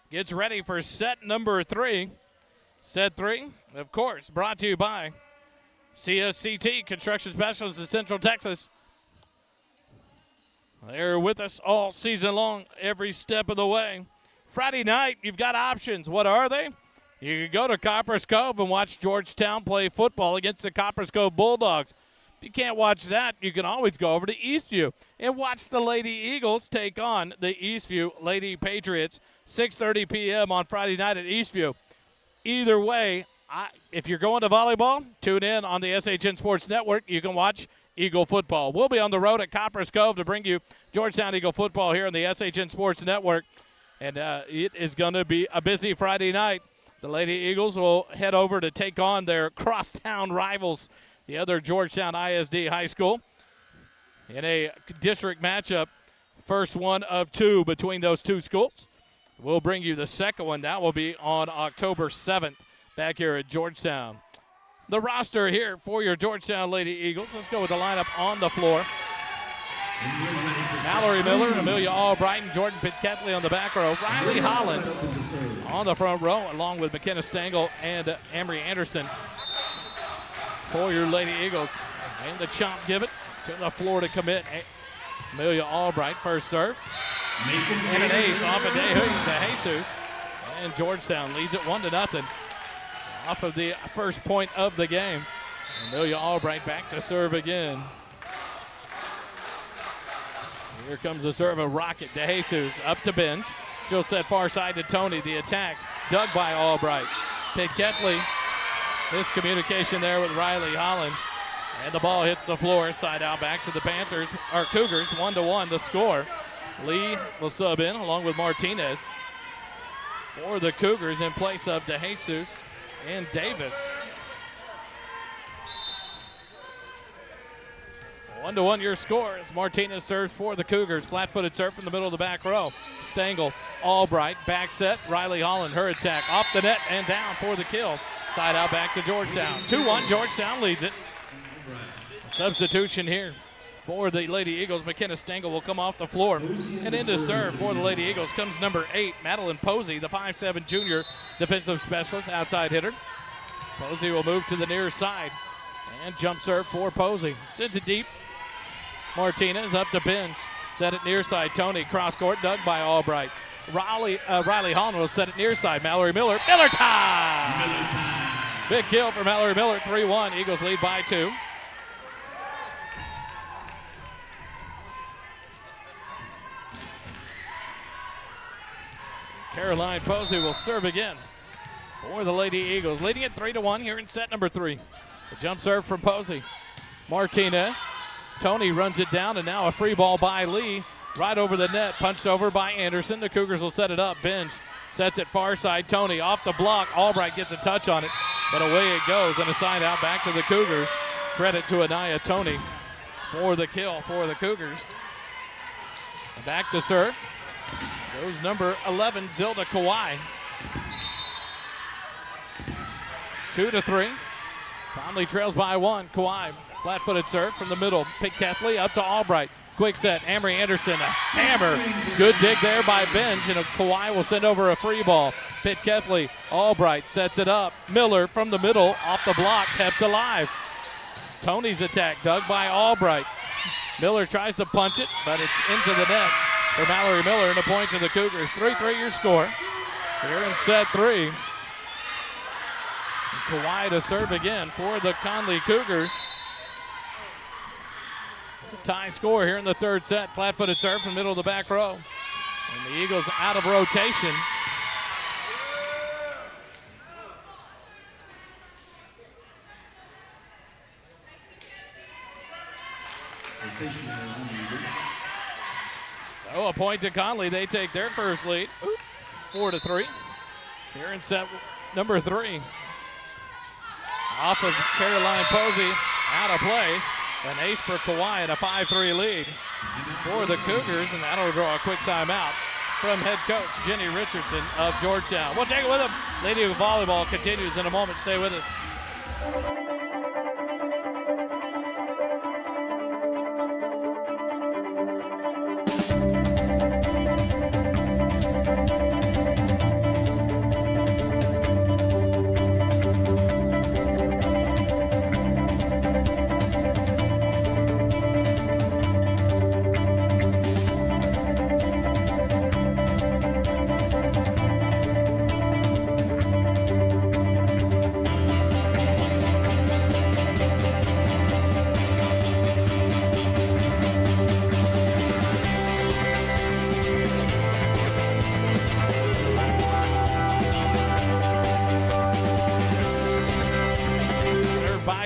gets ready for set number 3. Set 3, of course, brought to you by CSCT, Construction Specialists of Central Texas. They're with us all season long, every step of the way. Friday night, you've got options. What are they? You can go to Copper's Cove and watch Georgetown play football against the Copper's Cove Bulldogs. If you can't watch that, you can always go over to Eastview and watch the Lady Eagles take on the Eastview Lady Patriots, 6:30 p.m. on Friday night at Eastview. Either way, if you're going to volleyball, tune in on the SHN Sports Network. You can watch Eagle football. We'll be on the road at Copper's Cove to bring you Georgetown Eagle football here on the SHN Sports Network. And it is going to be a busy Friday night. The Lady Eagles will head over to take on their crosstown rivals, the other Georgetown ISD High School, in a district matchup, first one of 2 between those two schools. We'll bring you the second one. That will be on October 7th back here at Georgetown. The roster here for your Georgetown Lady Eagles. Let's go with the lineup on the floor. Mallory Miller, Amelia Albright, and Jordan Pitketley on the back row. Riley Holland on the front row, along with McKenna Stengel and Amory Anderson for your Lady Eagles. And the chomp give it to the floor to commit. Amelia Albright, first serve. And an ace off of De Jesus. And Georgetown leads it 1-0 off of the first point of the game. Amelia Albright back to serve again. Here comes the serve of Rocket. De Jesus up to bench. She'll set far side to Tony. The attack dug by Albright. Pitketley, miscommunication there with Riley Holland. And the ball hits the floor. Side out back to the Panthers, or Cougars, 1-1 the score. Lee will sub in along with Martinez for the Cougars in place of De Jesus and Davis. 1-1 your score as Martinez serves for the Cougars. Flat-footed serve from the middle of the back row. Stengel, Albright, back set. Riley Holland, her attack. Off the net and down for the kill. Side out back to Georgetown. 2-1, Georgetown leads it. Substitution here for the Lady Eagles. McKenna Stengel will come off the floor. And into serve for the Lady Eagles comes number 8, Madeline Posey, the 5'7" junior defensive specialist, outside hitter. Posey will move to the near side. And jump serve for Posey. It's into deep. Martinez up to bench. Set it near side. Tony cross court, dug by Albright. Riley Holland will set it near side. Mallory Miller. Miller time! Big kill for Mallory Miller. 3-1. Eagles lead by 2. Caroline Posey will serve again for the Lady Eagles. Leading it 3-1 here in set number 3. The jump serve from Posey. Martinez. Tony runs it down, and now a free ball by Lee. Right over the net, punched over by Anderson. The Cougars will set it up. Bench sets it far side. Tony off the block. Albright gets a touch on it, but away it goes, and a side out back to the Cougars. Credit to Anaya Tony for the kill for the Cougars. And back to serve goes number 11, Zilda Kawhi. 2-3. Connally trails by 1. Kawhi, flat-footed serve from the middle. Pitketley up to Albright. Quick set, Amory Anderson, a hammer. Good dig there by Benj, and Kawhi will send over a free ball. Pitketley, Albright sets it up. Miller from the middle, off the block, kept alive. Tony's attack, dug by Albright. Miller tries to punch it, but it's into the net for Mallory Miller, and a point to the Cougars. 3-3 your score here in set 3. And Kawhi to serve again for the Connally Cougars. Tie score here in the third set. Flat-footed serve from the middle of the back row. And the Eagles out of rotation. So a point to Connally. They take their first lead. 4-3 here in set number 3. Off of Caroline Posey, out of play. An ace for Kawhi and a 5-3 lead for the Cougars, and that'll draw a quick timeout from head coach Jenny Richardson of Georgetown. We'll take it with them. Lady Volleyball continues in a moment. Stay with us.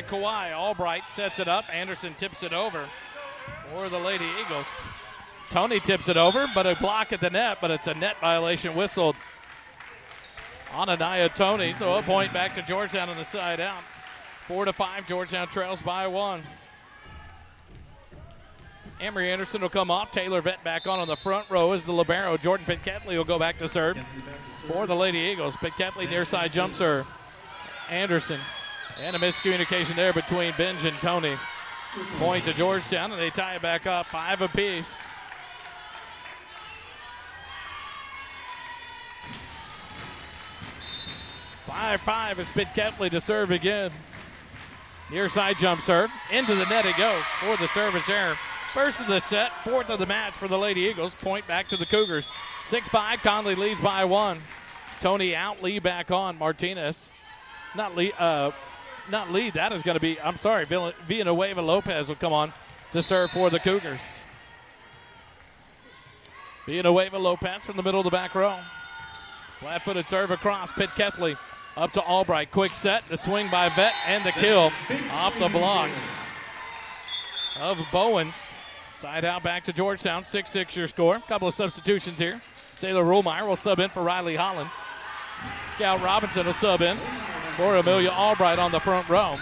Kawhi, Albright sets it up. Anderson tips it over for the Lady Eagles. Tony tips it over, but a block at the net, but it's a net violation whistled on Anaya Tony. So a point back to Georgetown on the side out. 4-5, Georgetown trails by 1. Amory Anderson will come off. Taylor Vett back on the front row as the libero. Jordan Pitketley will go back to serve for the Lady Eagles. Pitketley near side jump serve. Anderson. And a miscommunication there between Benj and Tony. Point to Georgetown, and they tie it back up, 5 apiece. Five is Pitt Ketley to serve again. Near side jump serve. Into the net it goes for the service error. First of the set, fourth of the match for the Lady Eagles. Point back to the Cougars. 6-5, Connally leads by 1. Tony out, Lee back on. Martinez. Not lead, that is going to be, I'm sorry, Villanueva Lopez will come on to serve for the Cougars. Villanueva Lopez from the middle of the back row. Flat-footed serve across, Pitt Ketley up to Albright. Quick set, the swing by Vett, and the kill off the block of Bowens. Side out back to Georgetown, 6-6 your score. Couple of substitutions here. Sailor Ruhlmeyer will sub in for Riley Holland. Scout Robinson will sub in for Amelia Albright on the front row.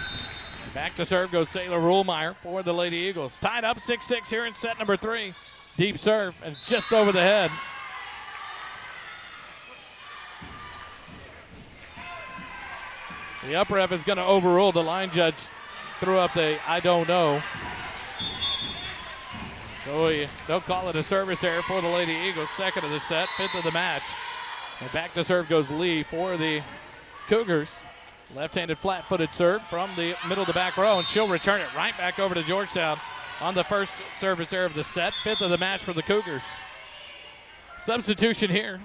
Back to serve goes Sailor Ruhlmeyer for the Lady Eagles. Tied up 6-6 here in set number 3. Deep serve, and it's just over the head. The up ref is going to overrule. The line judge threw up the I don't know. So they'll call it a service error for the Lady Eagles. Second of the set, fifth of the match. And back to serve goes Lee for the Cougars. Left-handed flat-footed serve from the middle of the back row, and she'll return it right back over to Georgetown on the first service error of the set. Fifth of the match for the Cougars. Substitution here.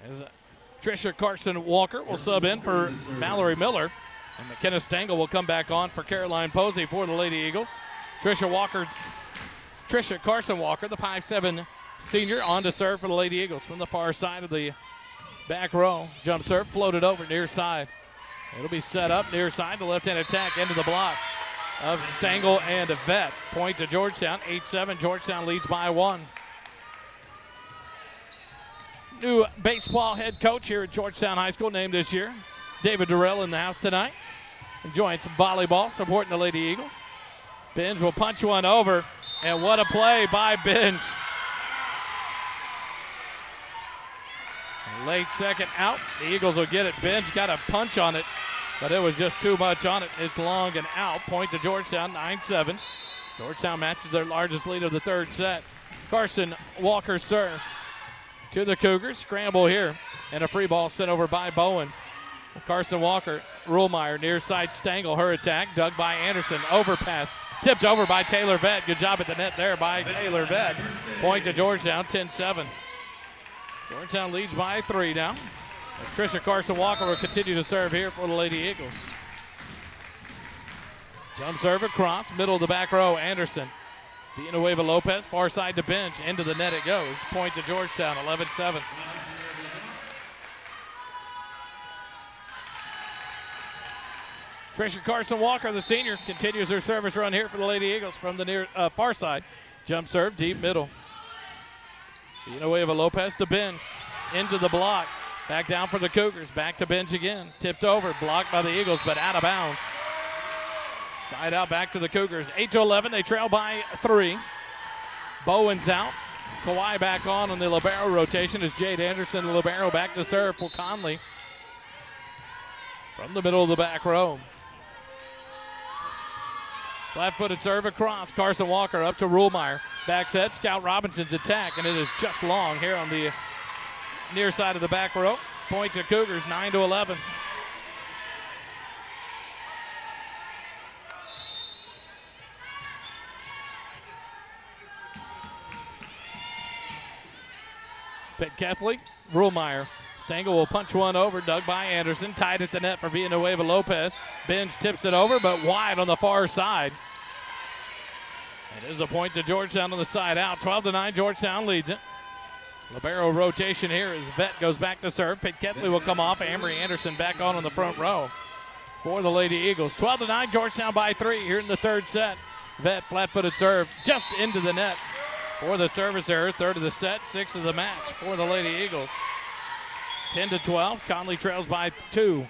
As Trisha Carson Walker will sub in for Mallory Miller. And McKenna Stengel will come back on for Caroline Posey for the Lady Eagles. Trisha Carson Walker, the 5'7" senior, on to serve for the Lady Eagles from the far side of the back row. Jump serve floated over near side. It'll be set up near side. The left-hand attack into the block of Stengel and Vett. Point to Georgetown, 8-7. Georgetown leads by 1. New baseball head coach here at Georgetown High School named this year. David Durrell in the house tonight. Enjoying some volleyball, supporting the Lady Eagles. Binge will punch one over, and what a play by Binge. Late second out. The Eagles will get it. Binge got a punch on it, but it was just too much on it. It's long and out. Point to Georgetown, 9-7. Georgetown matches their largest lead of the third set. Carson Walker serve to the Cougars. Scramble here, and a free ball sent over by Bowens. Carson Walker, Ruhlmeyer, near side Stengel, her attack, dug by Anderson, overpass, tipped over by Taylor Vett. Good job at the net there by Taylor Vett. Point to Georgetown, 10-7. Georgetown leads by 3 now. Trisha Carson Walker will continue to serve here for the Lady Eagles. Jump serve across, middle of the back row, Anderson. Villanueva Lopez, far side to Binge, into the net it goes. Point to Georgetown, 11-7. Trisha Carson Walker, the senior, continues her service run here for the Lady Eagles from the near far side. Jump serve, deep middle. Villanueva Lopez to Binge, into the block. Back down for the Cougars, back to Binge again. Tipped over, blocked by the Eagles, but out of bounds. Side out back to the Cougars. 8-11, they trail by 3. Bowens out. Kawhi back on the libero rotation as Jade Anderson, the libero, back to serve for Connally from the middle of the back row. Flat-footed serve across. Carson Walker up to Ruhlmeyer. Back set, Scout Robinson's attack, and it is just long here on the near side of the back row. Point to Cougars, 9-11. Pitt Ketley, Ruhlmeyer. Stengel will punch one over, dug by Anderson, tied at the net for Villanueva Lopez. Binge tips it over, but wide on the far side. It is a point to Georgetown on the side out. 12-9, Georgetown leads it. Libero rotation here as Vett goes back to serve. Pitt Ketley will come off. Amory Anderson back on the front row for the Lady Eagles. 12-9, Georgetown by 3 here in the third set. Vett flat-footed serve just into the net for the service error. Third of the set, 6th of the match for the Lady Eagles. 10-12, Connally trails by 2.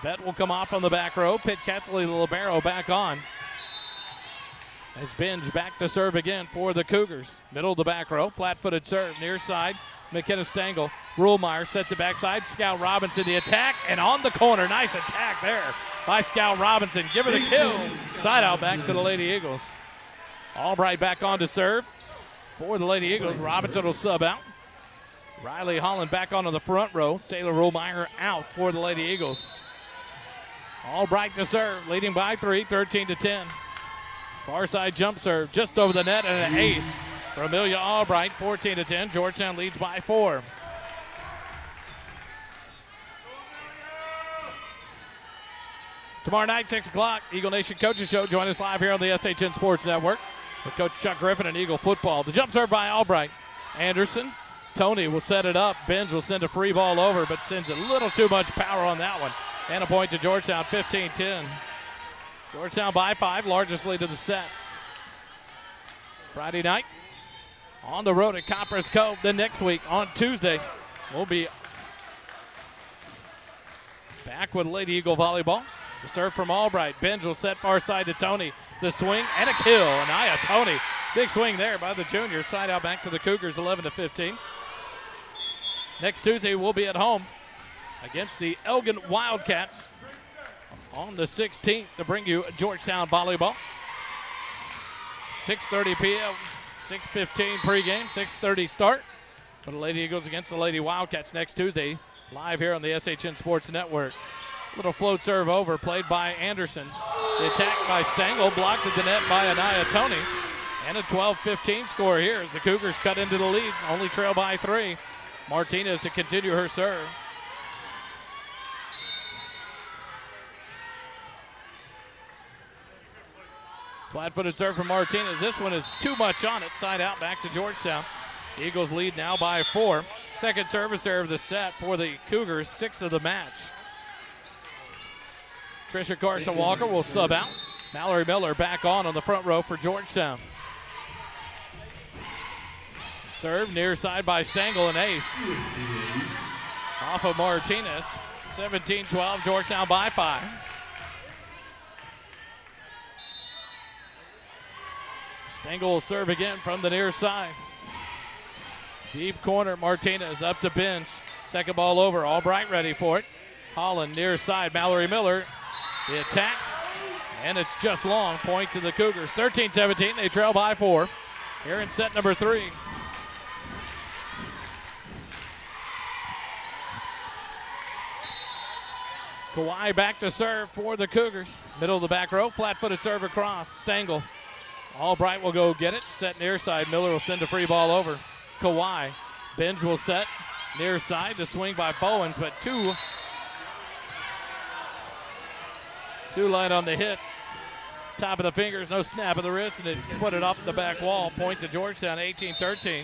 Vett will come off on the back row. Pitt Ketley, the libero, back on. As Binge back to serve again for the Cougars. Middle of the back row, flat-footed serve, near side. McKenna Stengel, Ruhlmeyer sets it backside. Scout Robinson the attack, and on the corner, nice attack there by Scout Robinson. Give her the kill. Side out back to the Lady Eagles. Albright back on to serve for the Lady Eagles. Robinson will sub out. Riley Holland back onto the front row. Sailor Rollmeyer out for the Lady Eagles. Albright to serve, leading by 3, 13-10. Far side jump serve just over the net and an ace for Amelia Albright, 14-10. Georgetown leads by 4. Tomorrow night, 6 o'clock, Eagle Nation Coaches Show. Join us live here on the SHN Sports Network with Coach Chuck Griffin and Eagle Football. The jump serve by Albright. Anderson. Tony will set it up. Benz will send a free ball over, but sends a little too much power on that one. And a point to Georgetown, 15-10. Georgetown by 5, largest lead of the set. Friday night, on the road at Copper's Cove. Then next week, on Tuesday, we'll be back with Lady Eagle Volleyball. The serve from Albright. Benz will set far side to Tony. The swing and a kill. Anaya Tony. Big swing there by the junior. Side out back to the Cougars, 11-15. Next Tuesday, we'll be at home against the Elgin Wildcats on the 16th to bring you Georgetown volleyball. 6:30 p.m., 6:15 pregame, 6:30 start for the Lady Eagles against the Lady Wildcats next Tuesday, live here on the SHN Sports Network. Little float serve over, played by Anderson. The attack by Stengel, blocked at the net by Anaya Tony. And a 12-15 score here as the Cougars cut into the lead, only trail by 3. Martinez to continue her serve. Flat-footed serve from Martinez. This one is too much on it. Side out back to Georgetown. Eagles lead now by 4. Second service error of the set for the Cougars, 6th of the match. Trisha Carson-Walker will sub out. Mallory Miller back on the front row for Georgetown. Serve near side by Stengel, and ace. Off of Martinez. 17-12, Georgetown by 5. Stengel will serve again from the near side. Deep corner, Martinez up to bench. Second ball over, Albright ready for it. Holland near side, Mallory Miller. The attack, and it's just long. Point to the Cougars. 13-17, they trail by 4. Here in set number 3. Kawhi back to serve for the Cougars. Middle of the back row, flat-footed serve across. Stengel. Albright will go get it. Set near side. Miller will send a free ball over. Kawhi. Benj will set near side to swing by Bowens, but too light on the hit. Top of the fingers, no snap of the wrist, and it put it off the back wall. Point to Georgetown, 18-13.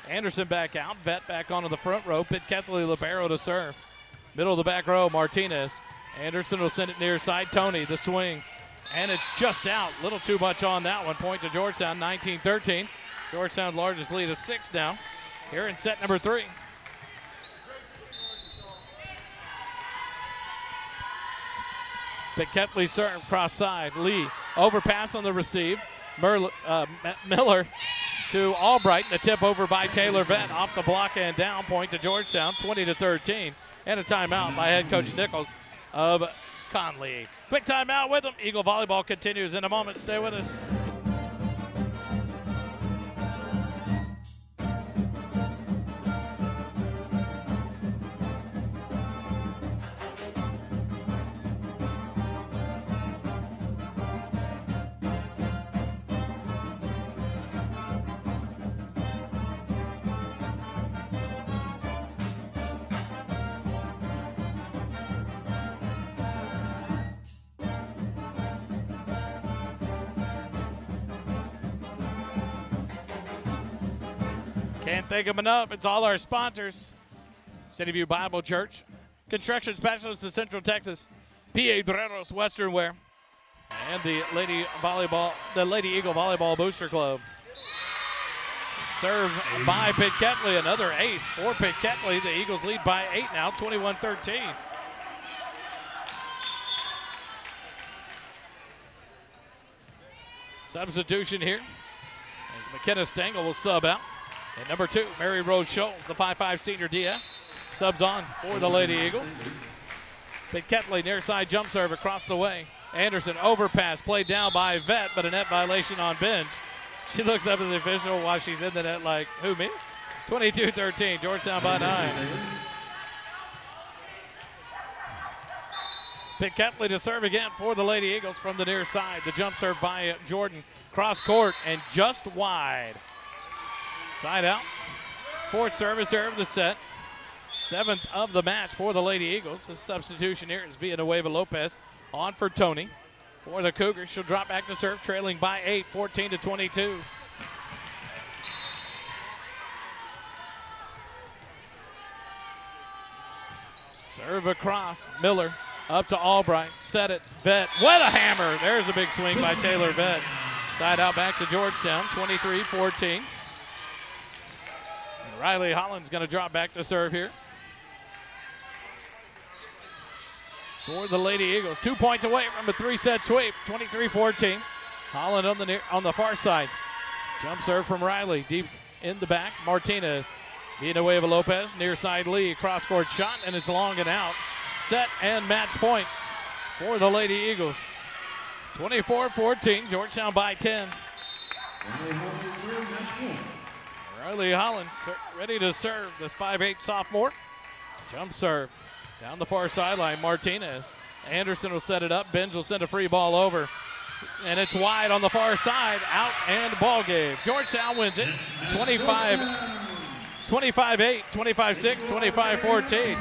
Anderson back out. Vett back onto the front row. Pitt Ketley libero to serve. Middle of the back row, Martinez. Anderson will send it near side. Tony, the swing. And it's just out. Little too much on that one. Point to Georgetown, 19-13. Georgetown's largest lead is 6 now. Here in set number 3. Ketley serve cross side. Lee overpass on the receive. Miller to Albright. The tip over by Taylor Vett off the block and down. Point to Georgetown, 20-13. And a timeout by head coach Nichols of Connally. Quick timeout with them. Eagle Volleyball continues in a moment. Stay with us. Can't thank them enough. It's all our sponsors. City View Bible Church, Construction Specialists of Central Texas, Piedreros Western Wear, and the Lady Eagle Volleyball Booster Club. Serve by Pitt Ketley, another ace for Pitt Ketley. The Eagles lead by 8 now, 21-13. Substitution here as McKenna Stengel will sub out. And number 2, Mary Rose Scholes, the 5'5 senior DF, subs on for the Lady Eagles. Ketley near side jump serve across the way. Anderson overpass, played down by Vett, but a net violation on bench. She looks up at the official while she's in the net like, who, me? 22-13, Georgetown by 9. Ketley to serve again for the Lady Eagles from the near side. The jump serve by Jordan. Cross court and just wide. Side out. Fourth service error of the set. 7th of the match for the Lady Eagles. The substitution here is Villanueva Lopez on for Tony. For the Cougars, she'll drop back to serve, trailing by 8, 14-22. Serve across, Miller up to Albright, set it, Vett, what a hammer. There's a big swing by Taylor Vett. Side out back to Georgetown, 23-14. Riley Holland's going to drop back to serve here. For the Lady Eagles, 2 points away from a 3-set sweep, 23-14. Holland on the far side. Jump serve from Riley, deep in the back. Martinez, Villanueva Lopez, near side Lee, cross court shot, and it's long and out. Set and match point for the Lady Eagles. 24-14, Georgetown by 10. Riley Holland ready to serve, this 5'8" sophomore. Jump serve down the far sideline, Martinez. Anderson will set it up, Benj will send a free ball over. And it's wide on the far side, out and ball game. Georgetown wins it, 25-8, 25-6, 25-14.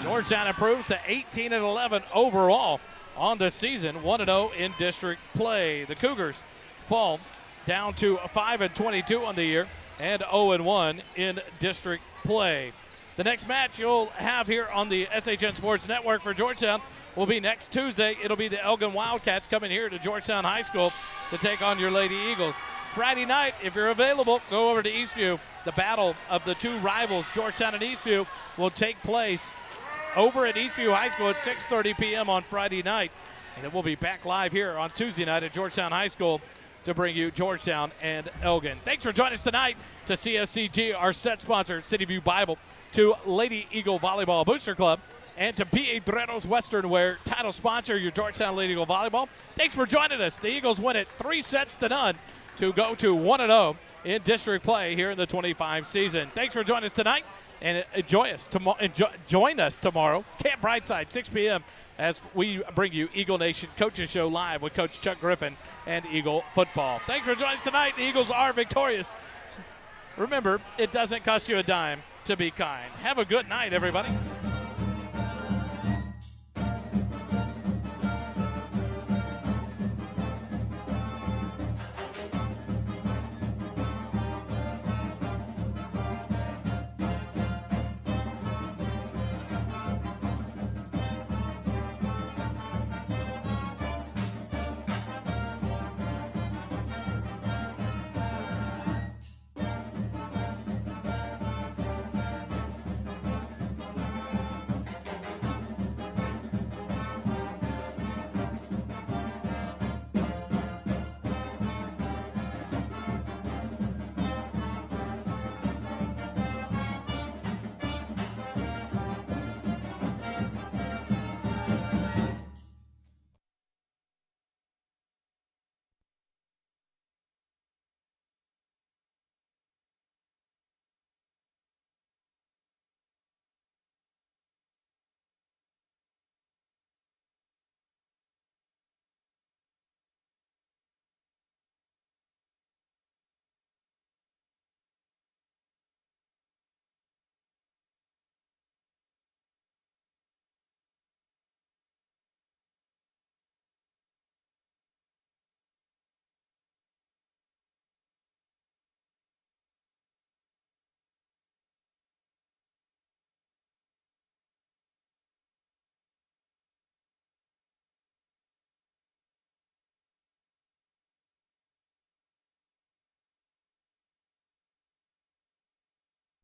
Georgetown improves to 18-11 overall on the season, 1-0 in district play. The Cougars fall down to 5-22 on the year and 0-1 in district play. The next match you'll have here on the SHN Sports Network for Georgetown will be next Tuesday. It'll be the Elgin Wildcats coming here to Georgetown High School to take on your Lady Eagles. Friday night, if you're available, go over to Eastview. The battle of the two rivals, Georgetown and Eastview, will take place over at Eastview High School at 6:30 p.m. on Friday night. And then we'll be back live here on Tuesday night at Georgetown High School to bring you Georgetown and Elgin. Thanks for joining us tonight to CSCG, our set sponsor, City View Bible, to Lady Eagle Volleyball Booster Club, and to Piedreros Western Wear, title sponsor, your Georgetown Lady Eagle Volleyball. Thanks for joining us. The Eagles win it 3-0 to go to 1-0 in district play here in the 25 season. Thanks for joining us tonight, and join us tomorrow, Camp Brightside, 6 p.m., as we bring you Eagle Nation Coaches Show live with Coach Chuck Griffin and Eagle Football. Thanks for joining us tonight. The Eagles are victorious. Remember, it doesn't cost you a dime to be kind. Have a good night, everybody.